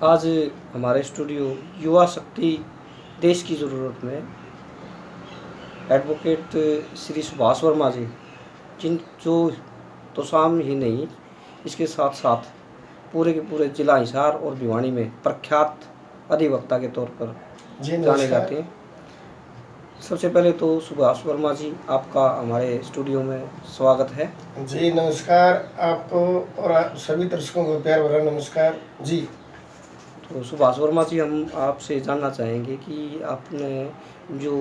आज हमारे स्टूडियो युवा शक्ति देश की ज़रूरत में एडवोकेट श्री सुभाष वर्मा जी, जिन जो तो शाम ही नहीं, इसके साथ साथ पूरे के पूरे जिला हिसार और भिवानी में प्रख्यात अधिवक्ता के तौर पर जाने जाते हैं। सबसे पहले तो सुभाष वर्मा जी, आपका हमारे स्टूडियो में स्वागत है। जी नमस्कार, आपको और सभी दर्शकों को प्यार भरा नमस्कार जी। तो सुभाष वर्मा जी, हम आपसे जानना चाहेंगे कि आपने जो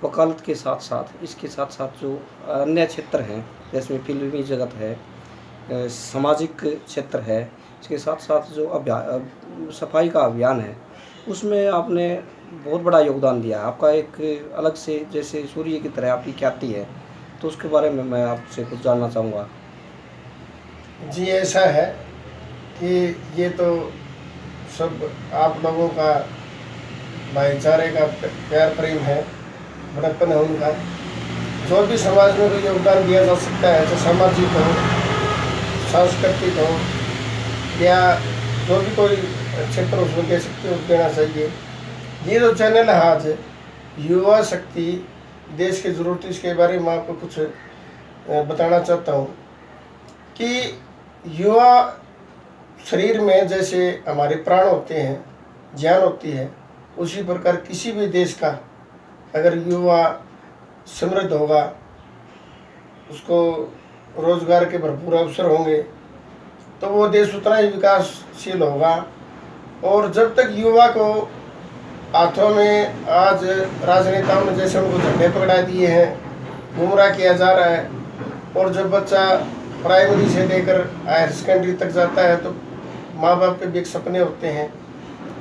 वकालत के साथ साथ इसके साथ साथ जो अन्य क्षेत्र हैं, जैसे फिल्मी जगत है, सामाजिक क्षेत्र है, इसके साथ साथ जो सफाई का अभियान है, उसमें आपने बहुत बड़ा योगदान दिया है। आपका एक अलग से जैसे सूर्य की तरह आपकी ख्याति है, तो उसके बारे में मैं आपसे कुछ जानना चाहूँगा। जी ऐसा है कि ये तो सब आप लोगों का भाईचारे का प्यार प्रेम है, बड़प्पन है उनका। जो भी समाज में कोई योगदान दिया जा सकता है, तो सामाजिक हो, सांस्कृतिक हो या जो भी कोई क्षेत्र उसमें दे सकते हो, देना चाहिए। ये जो चैनल है आज युवा शक्ति देश की ज़रूरत, इसके बारे में आपको कुछ बताना चाहता हूँ कि युवा शरीर में जैसे हमारे प्राण होते हैं, जान होती है, उसी प्रकार किसी भी देश का अगर युवा समृद्ध होगा, उसको रोजगार के भरपूर अवसर होंगे, तो वो देश उतना ही विकासशील होगा। और जब तक युवा को हाथों में आज राजनेताओं ने जैसे उनको झंडे पकड़ा दिए हैं, गुमराह किया जा रहा है, और जब बच्चा प्राइमरी से लेकर हायर सेकेंडरी तक जाता है तो माँ बाप के भी एक सपने होते हैं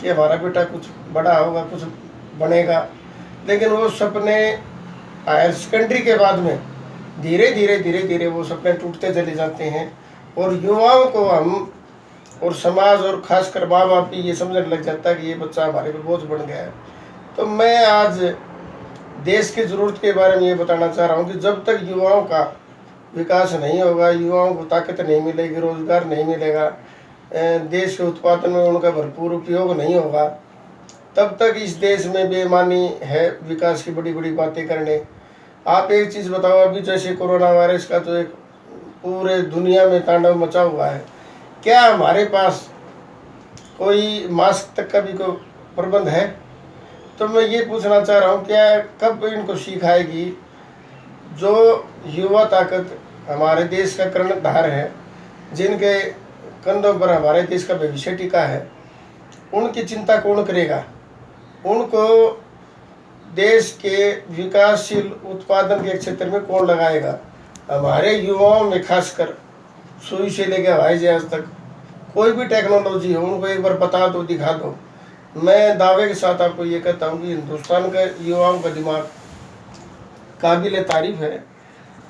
कि हमारा बेटा कुछ बड़ा होगा, कुछ बनेगा। लेकिन वो सपने हायर सेकेंडरी के बाद में धीरे धीरे वो सपने टूटते चले जाते हैं, और युवाओं को हम और समाज और खासकर माँ बाप भी ये समझने लग जाता है कि ये बच्चा हमारे पे बोझ बन गया है। तो मैं आज देश की ज़रूरत के बारे में ये बताना चाह रहा हूँ कि जब तक युवाओं का विकास नहीं होगा, युवाओं को ताकत नहीं मिलेगी, रोजगार नहीं मिलेगा, देश के उत्पादन में उनका भरपूर उपयोग नहीं होगा, तब तक इस देश में बेईमानी है विकास की बड़ी बड़ी बातें करने। आप एक चीज़ बताओ, अभी जैसे कोरोना वायरस का तो एक पूरे दुनिया में तांडव मचा हुआ है, क्या हमारे पास कोई मास्क तक का भी कोई प्रबंध है? तो मैं ये पूछना चाह रहा हूँ, क्या कब इनको सीख आएगी? जो युवा ताकत हमारे देश का कर्णधार है, जिनके कंधों पर हमारे देश का भविष्य टिका है, उनकी चिंता कौन करेगा? उनको देश के विकासशील उत्पादन के क्षेत्र में कौन लगाएगा? हमारे युवाओं में खासकर सुई से लेकर हवाई जहाज तक कोई भी टेक्नोलॉजी हो, उनको एक बार बता दो, दिखा दो। मैं दावे के साथ आपको ये कहता हूँ कि हिंदुस्तान के युवाओं का दिमाग काबिल तारीफ है,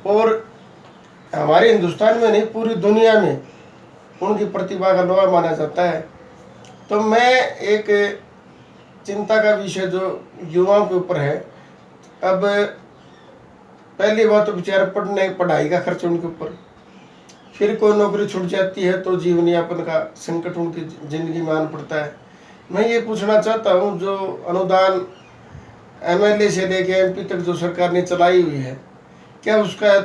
और हमारे हिंदुस्तान में नहीं पूरी दुनिया में उनकी प्रतिभा का लोहा माना जाता है। तो मैं एक चिंता का विषय जो युवाओं के ऊपर है, अब पहली बात तो बेचारे पढ़ाई का खर्च उनके ऊपर, फिर कोई नौकरी छूट जाती है तो जीवन यापन का संकट उनकी जिंदगी में आन पड़ता है। मैं ये पूछना चाहता हूँ, जो अनुदान एमएलए से लेके एमपी तक जो सरकार ने चलाई हुई है, क्या उसका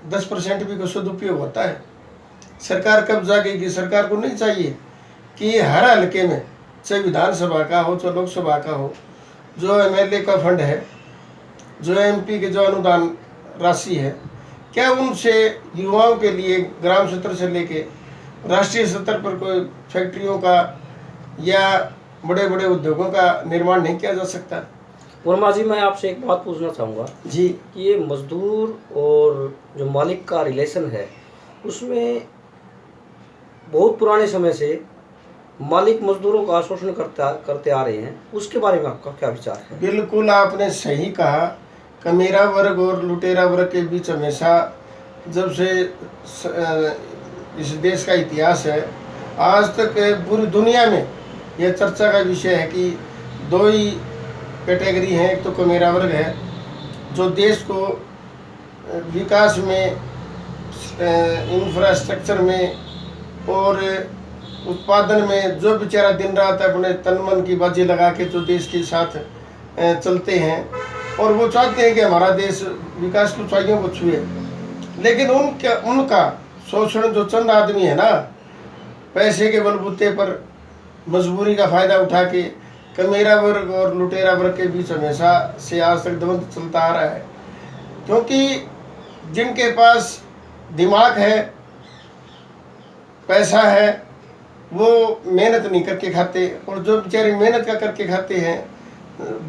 10% भी को सदुपयोग होता है? सरकार कब जागेगी? सरकार को नहीं चाहिए कि हर हल्के में, चाहे विधानसभा का हो चाहे लोकसभा का हो, जो एमएलए का फंड है, जो एमपी के जो अनुदान राशि है, क्या उनसे युवाओं के लिए ग्राम स्तर से लेके राष्ट्रीय स्तर पर कोई फैक्ट्रियों का या बड़े बड़े उद्योगों का निर्माण नहीं किया जा सकता? वर्मा जी, मैं आपसे एक बात पूछना चाहूँगा जी कि ये मजदूर और जो मालिक का रिलेशन है, उसमें बहुत पुराने समय से मालिक मजदूरों का शोषण करते आ रहे हैं, उसके बारे में आपका क्या विचार है? बिल्कुल आपने सही कहा। कमीरा वर्ग और लुटेरा वर्ग के बीच हमेशा, जब से इस देश का इतिहास है, आज तक पूरी दुनिया में यह चर्चा का विषय है कि दो ही कैटेगरी हैं। एक तो कमीरा वर्ग है जो देश को विकास में, इंफ्रास्ट्रक्चर में और उत्पादन में जो बेचारा दिन रात अपने तन मन की बाजी लगा के जो देश के साथ चलते हैं और वो चाहते हैं कि हमारा देश विकास की ऊंचाइयों को छुए, लेकिन उनका शोषण जो चंद आदमी है ना, पैसे के बलबूते पर मजबूरी का फायदा उठा के कमेरा वर्ग और लुटेरा वर्ग के बीच हमेशा से आज तक द्वंद्व चलता आ रहा है। क्योंकि जिनके पास दिमाग है, पैसा है, वो मेहनत नहीं करके खाते, और जो बेचारे मेहनत का करके खाते हैं,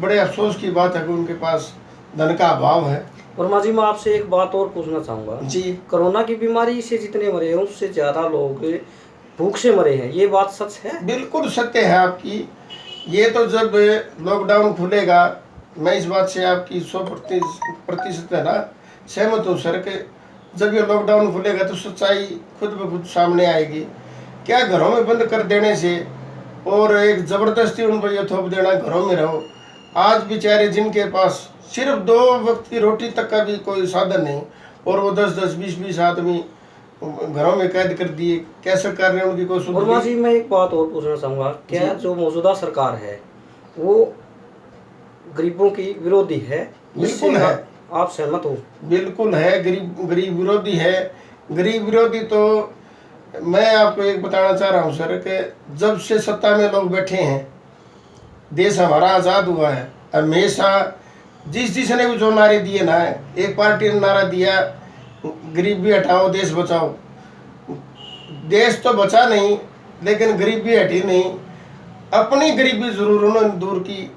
बड़े अफसोस की बात है कि उनके पास धन का अभाव है। वर्मा जी, मैं आपसे एक बात और पूछना चाहूँगा जी। कोरोना की बीमारी से जितने मरे हैं उससे ज़्यादा लोग भूख से मरे हैं, ये बात सच है? बिल्कुल सत्य है आपकी। ये तो जब लॉकडाउन खुलेगा, मैं इस बात से आपकी 100% है ना सहमत हूँ सर, कि जब ये लॉकडाउन खुलेगा तो सच्चाई खुद ब खुद सामने आएगी। क्या घरों में बंद कर देने से और एक ज़बरदस्ती उन पर ये थोप देना घरों में रहो, आज बेचारे जिनके पास सिर्फ 2 वक्त की रोटी तक का भी कोई साधन नहीं और वो 10-10, 20-20 आदमी घरों में कैद कर दिए, क्या सरकार ने उनकी कोई सुध वर्मा जी, मैं एक बात और पूछना चाहूँगा, क्या जो मौजूदा सरकार है वो गरीबों की विरोधी है? बिल्कुल है। आप सहमत हो? बिल्कुल है, गरीब विरोधी है। गरीब विरोधी तो मैं आपको एक बताना चाह रहा हूँ सर, कि जब से सत्ता में लोग बैठे हैं, देश हमारा आज़ाद हुआ है, हमेशा जिसने भी जो नारे दिए ना, एक पार्टी ने नारा दिया गरीबी हटाओ देश बचाओ। देश तो बचा नहीं, लेकिन गरीबी हटी नहीं, अपनी गरीबी जरूर उन्होंने दूर की।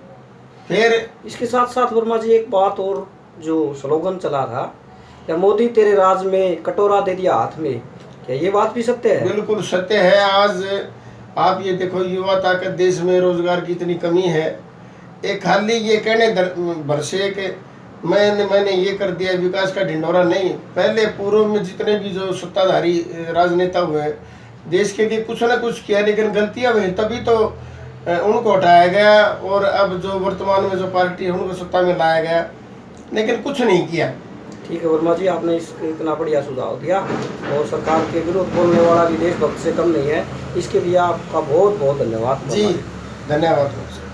फिर इसके साथ साथ वर्मा जी एक बात और, जो स्लोगन चला था, क्या मोदी तेरे राज में कटोरा दे दिया हाथ में, क्या ये बात भी सत्य है? बिल्कुल सत्य है। आज आप ये देखो, युवा ताकत देश में रोजगार की इतनी कमी है, एक खाली ये कहने भर से कि मैंने ये कर दिया, विकास का ढिंढोरा नहीं। पहले पूर्व में जितने भी जो सत्ताधारी राजनेता हुए, देश के लिए कुछ ना कुछ किया, लेकिन गलतियां हुई तभी तो उनको हटाया गया, और अब जो वर्तमान में जो पार्टी है उनको सत्ता में लाया गया, लेकिन कुछ नहीं किया। ठीक है वर्मा जी, आपने इतना बढ़िया सुझाव दिया, और सरकार के विरोध बोलने वाला भी देशभक्त से कम नहीं है, इसके लिए आपका बहुत बहुत धन्यवाद। जी, धन्यवाद।